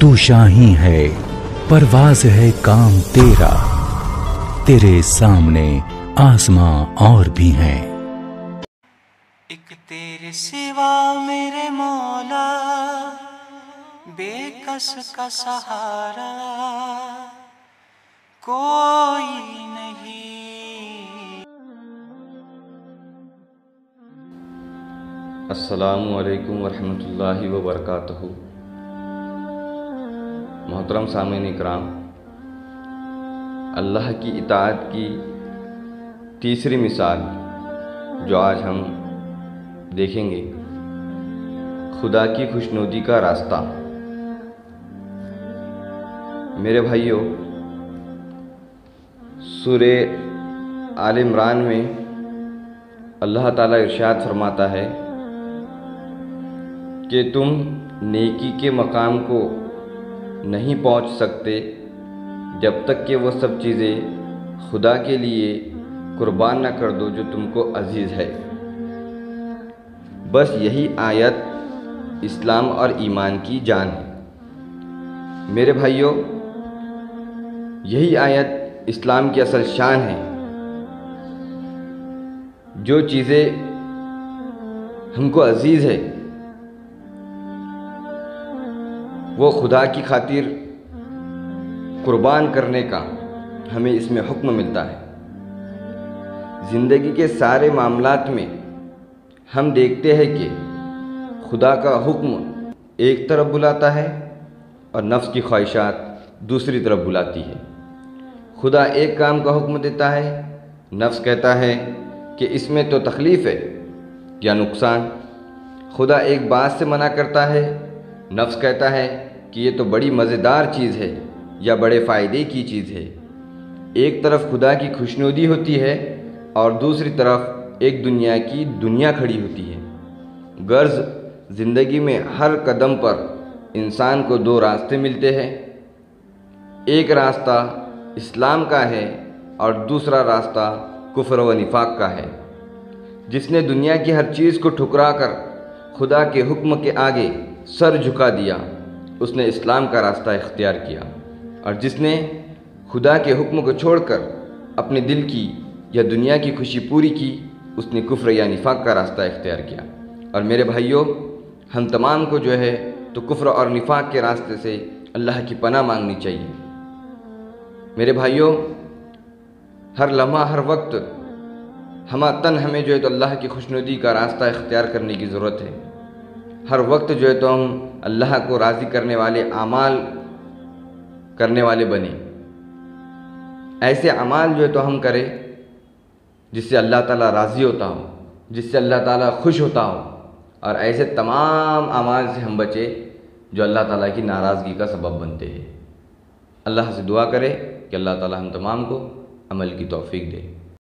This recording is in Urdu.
تو شاہی ہے پرواز ہے کام تیرا، تیرے سامنے آسماں اور بھی ہیں۔ ایک تیرے سوا میرے مولا بے کس کا سہارا کوئی نہیں۔ السلام علیکم ورحمۃ اللہ وبرکاتہ۔ محترم سامعین اکرام، اللہ کی اطاعت کی تیسری مثال جو آج ہم دیکھیں گے، خدا کی خوشنودی کا راستہ۔ میرے بھائیوں، سورہ آل عمران میں اللہ تعالیٰ ارشاد فرماتا ہے کہ تم نیکی کے مقام کو نہیں پہنچ سکتے جب تک کہ وہ سب چیزیں خدا کے لیے قربان نہ کر دو جو تم کو عزیز ہے۔ بس یہی آیت اسلام اور ایمان کی جان ہے۔ میرے بھائیوں، یہی آیت اسلام کی اصل شان ہے۔ جو چیزیں ہم کو عزیز ہے وہ خدا کی خاطر قربان کرنے کا ہمیں اس میں حکم ملتا ہے۔ زندگی کے سارے معاملات میں ہم دیکھتے ہیں کہ خدا کا حکم ایک طرف بلاتا ہے اور نفس کی خواہشات دوسری طرف بلاتی ہے۔ خدا ایک کام کا حکم دیتا ہے، نفس کہتا ہے کہ اس میں تو تکلیف ہے یا نقصان۔ خدا ایک بات سے منع کرتا ہے، نفس کہتا ہے کہ یہ تو بڑی مزیدار چیز ہے یا بڑے فائدے کی چیز ہے۔ ایک طرف خدا کی خوشنودی ہوتی ہے اور دوسری طرف ایک دنیا کی دنیا کھڑی ہوتی ہے۔ غرض زندگی میں ہر قدم پر انسان کو دو راستے ملتے ہیں۔ ایک راستہ اسلام کا ہے اور دوسرا راستہ کفر و نفاق کا ہے۔ جس نے دنیا کی ہر چیز کو ٹھکرا کر خدا کے حکم کے آگے سر جھکا دیا، اس نے اسلام کا راستہ اختیار کیا، اور جس نے خدا کے حکم کو چھوڑ کر اپنے دل کی یا دنیا کی خوشی پوری کی، اس نے کفر یا نفاق کا راستہ اختیار کیا۔ اور میرے بھائیوں، ہم تمام کو جو ہے تو کفر اور نفاق کے راستے سے اللہ کی پناہ مانگنی چاہیے۔ میرے بھائیوں، ہر لمحہ ہر وقت ہمیں جو ہے تو اللہ کی خوشنودی کا راستہ اختیار کرنے کی ضرورت ہے۔ ہر وقت جو ہے تو ہم اللہ کو راضی کرنے والے اعمال کرنے والے بنیں۔ ایسے اعمال جو ہے تو ہم کریں جس سے اللہ تعالیٰ راضی ہوتا ہو، جس سے اللہ تعالیٰ خوش ہوتا ہو، اور ایسے تمام اعمال سے ہم بچیں جو اللہ تعالیٰ کی ناراضگی کا سبب بنتے ہیں۔ اللہ سے دعا کرے کہ اللہ تعالیٰ ہم تمام کو عمل کی توفیق دے۔